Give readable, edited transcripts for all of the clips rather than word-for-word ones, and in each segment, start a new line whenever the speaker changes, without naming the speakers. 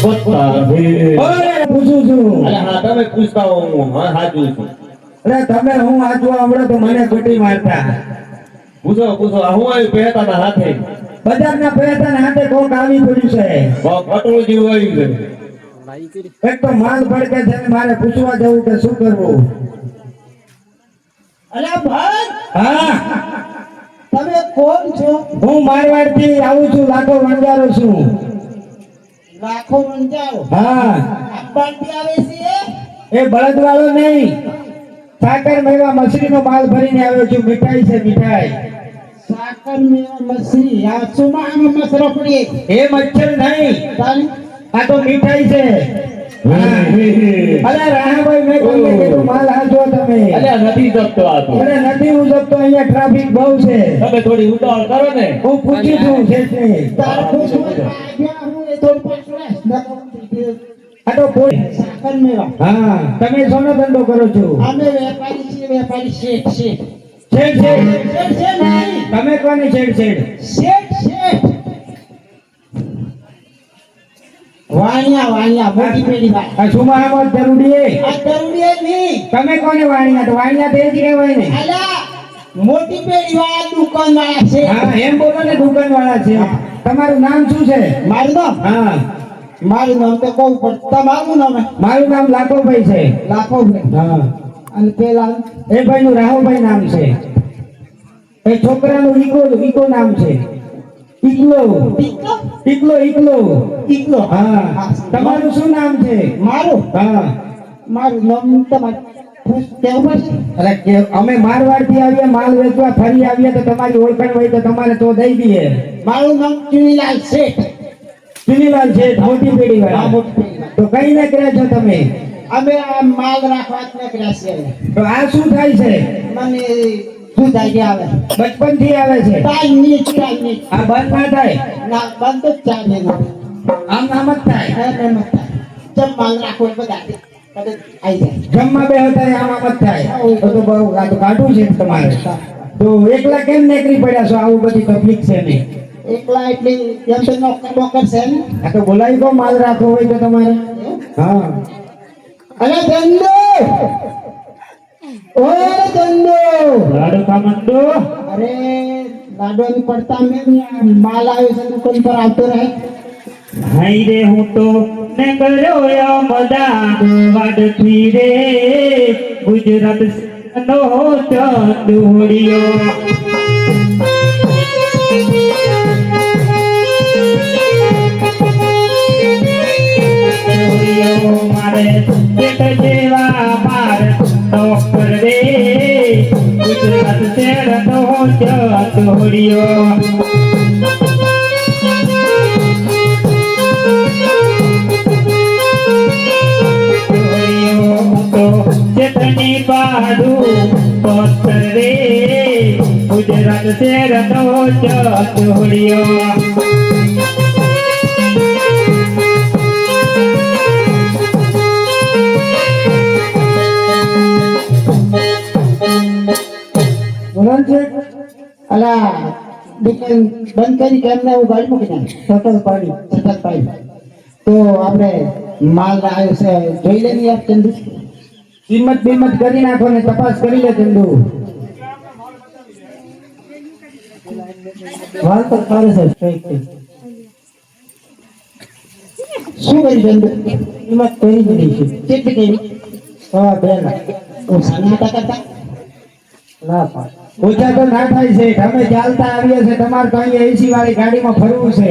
ઓય પૂછું છું.
અરે હા તમે પૂછતા હો હું હા હાજુ છું.
અરે તમે હું આજવા હમણાં તો મને ઘટી મારતા.
પૂછો પૂછો હું આવ્યું પહેતા ના હાથે
બજારના પૈસા ને હાથે કોક આવી પડ્યું છે.
પટોળ જેવું આવ્યું છે.
એક તો માલ પડકે છે ને મારે પૂછવા જવું કે શું કરવું.
અલા ભાઈ
હા
તમે કોણ છો?
હું મારવાડ થી આવું છું, લાખો વંજારો છું.
લાખો વંજારો?
હા
અબ્બાથી આવે છે
એ બળદવાળો નહીં, સાકર મેવા મછલીનો માલ ભરીને આવ્યો છું. મીઠાઈ છે મીઠાઈ.
સાકર મેવા મછલી આ સુમામાં મસરો પડી
એ મચ્છર નહીં,
તારી
આ તો મીઠાઈ છે. અરે રાણાભાઈ મેં તમને કીધું માલ હાજો તમે.
અલ્યા નથી જપતો આ તો.
અરે નથી ઉજવતો, અહીંયા ટ્રાફિક બહુ છે.
તમે થોડી ઉતાવળ કરો ને.
હું પૂછું છું શેઠને.
તાર પૂછવા આવ્યા હું એ તો પકડે
આ તો કોઈ
સાકર મેવા.
હા તમે સોનો ધંધો કરો છો?
અમે વેપારી છીએ, વેપારી શેઠ શેઠ
શેઠ શેઠ
શેઠ છે નહીં,
તમે કોની શેઠ શેઠ?
શેઠ શેઠ વાણિયા વાણિયા મોટી પેઢી વાત
આ સુમાહામાં જરૂરી હે?
આ જરૂરી નહીં.
તમે કોને વાણિયા? તો વાણિયા તો એ જ કહેવાય ને.
અલા મોટી પેઢી વાળા દુકાન વાળા છે.
હા એમ બોલો ને, દુકાન વાળા છે. તમારું નામ શું છે?
મારું નામ
હા
મારું નામ તો કહું પણ તમારું નામ
મારું નામ લાખોભાઈ છે.
લાખોભાઈ.
હા
અને પેલા
એ ભાઈ નું રાહુભાઈ નામ છે. એ છોકરાનું ઈકો નામ છે. ઈકલો
ટીકો
ઈકલો ઈકલો.
ટીકલો.
હા તમારું શું નામ છે?
મારું
હા
મારું નામ તમારે કેવું પડશે?
અરે કે અમે મારવાડ થી આવીએ માલ વેચવા, ફરી આવીએ તો તમારી ઓળખાણ હોય તો તમારે તો દઈ દઈએ.
મારું નામ ચુનીલાલ શેઠ.
ચુનીલાલ છે, મોટી પેઢી
આ
વાળા.
મોટી પેઢી.
તો કઈ નીકળ્યા છો તમે?
અમે આ માલ રાખવા જ નીકળ્યા છીએ.
તો આ શું થાય છે?
મને શું થાય આવે
બચપન થી આવે છે.
ટાઈમ નહીં
આ બંધ ના થાય,
ના બંધ જ ચાલે ના
આમ આમ જ થાય.
એમ જ થાય. જમ માલ રાખો એ બધા આવી જાય.
જમવા બે હતા આમ આમ જ થાય. તો બહુ આ તો કાઢું છે તમારે. તો એકલા કેમ નીકળી પડ્યા છો? આવું બધી તકલીફ છે ને.
એકલા એટલે એમ તો નોકર છે ને.
આ તો બોલાવી દો, માલ રાખવો હોય તો તમારે. હા
અરે ધંધો ઓ ધંધો
લાડો કામંડો.
અરે લાડવાની પડતા મેં માલ આવ્યો છે દુકાન પર આવતો રહે.
હાઈ રે હું તો ને કર્યો અમદાવાદ થી રે, ગુજરાત નો ચંદુડિયો. મારે જેઠ જેવા માર નોકર રે, ગુજરાત શહેર નો ચંદુડિયો. ચેતની પાડું પથ્થર રે, ગુજરાત શહેર નો ચંદુડિયો.
અલા દુકાન બંધ કરી કે એમને હું ગાડી મૂકી નાખ. સતત પાડી તો આપણે માલ આવ્યો છે જોઈ લેની યાર ચંદુ.
કિંમત બિંમત કરી નાખો ને તપાસ કરી લે ચંદુ.
માલ તો સારો છે સ્ટ્રાઇક છે. શું કરી ચંદુ? કિંમત કરી દીધી છે. કેટલી કરી? 2 લાખ. ઓ સાના કરતા ના પાડ.
ઓછા તો ના થાય છે. અમે ચાલતા આવીએ છે, તમારે તો અહીંયા એસી વાળી ગાડીમાં ફરવું છે.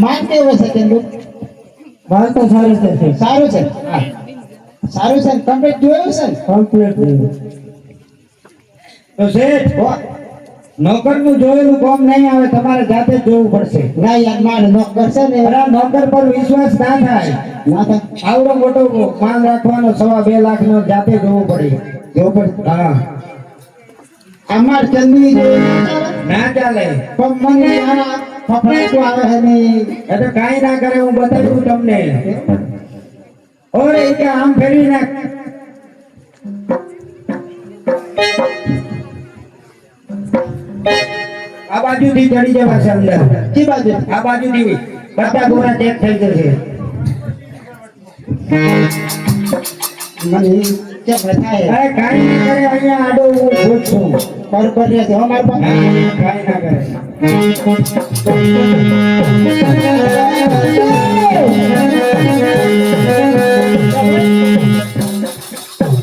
માલ કેવો છે ચંદુ?
માલ તો સારું છે.
સારું છે. સારું છે. કમ્પ્લીટ જોયું છે ને?
કમ્પ્લીટ. તો શેઠ નોકર નું જોયેલું કામ નહીં આવે, તમારે જાતે જ જોવું પડશે.
ના યાર મારે નોકર છે ને.
અરે નોકર પર વિશ્વાસ ના થાય.
ના થાય.
આવડો મોટો માલ રાખવાનો 2.5 લાખ નો જાતે જોવું પડે.
જોવું પડે.
હા
અમાર ચંદુ
ના ચાલે.
પણ મને આના ફફડાટો આવે છે ને.
એ તો કાંઈ ના કરે, હું બતાવું તમને. ઓરે કે આમ ફેરવી નાખ. આ બાજુથી ચડી જવા છે અંદર.
કી બાજુ?
આ બાજુથી બધા ગોરા ચેક થઈ જશે.
મને કેમ થાય
અરે કાંઈ ના કરે અહીંયા આડો હું ખુદ છું
બરોબર રહેશે હો મારા બાપ
કાંઈ ના કરે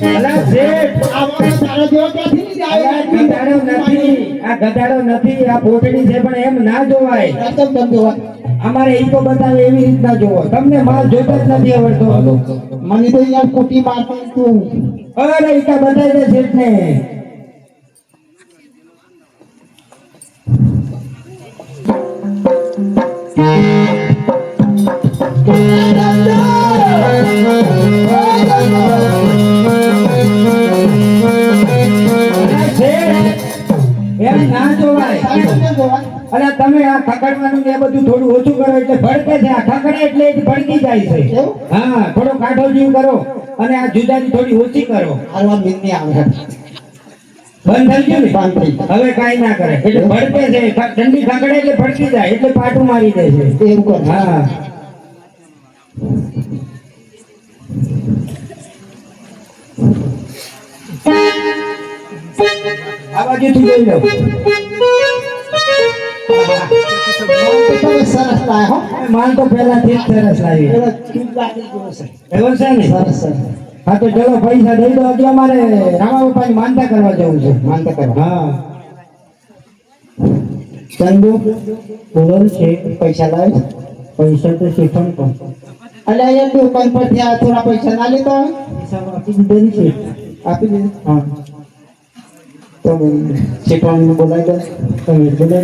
અલા શેઠ
આ મારો તારો જેવો ક્યાંથી નહીં
આ
આવ્યો
ગધાડો નથી આ પોટડી છે પણ એમ ના જોવાય
રાતમ તમને વાત
અમારે ઈકો બતાવે એવી રીતના જોવો તમને માલ જોતો જ નથી આવડતો
મને તો યાર કુટી મારતો તું
અરે ઈકા બતાવી દે શેઠ ને એમ ના જોવાય અરે તમે આ ખકડવાનું ને એ બધું થોડું ઓછું કરો એટલે ભડકે છે આ ખકડે એટલે એ ભડકી જાય છે
એવું?
હા થોડો કાઢો જીવ કરો અને આ જુદાની થોડી ઓછી કરો
હાલવા મિલની આવે
બંધ થઈ ગયું ને
બંધ થઈ ગયું.
હવે કાંઈ ના કરે એટલે ભડકે છે ઠંડી ખકડે એટલે ભડકી જાય એટલે પાટું મારી દે છે
એવું કર
હા આ બાજુથી જોઈ લો
તમે સરસ લાયા હો
માલ તો પહેલાથી જ સરસ લાવી
એવો ચૂપ લાગી ગયો છે
એવો છે ને
સરસ સરસ
હા તો ચલો પૈસા દઈ દો હજી અમારે રામા બાપાની માનતા કરવા જવું છે
માનતા કરવા
હા
ચંદુ
બોલ છે
પૈસા લાવે
પૈસા તો શીખણ તો
અલે એ દુકાન પરથી આ થોડા પૈસા ના લેતો હોય
પૈસા આપી દીધેલી છે
આપી દે
હા
તો શેઠવાણીને બોલાવી દે
તમે બોલે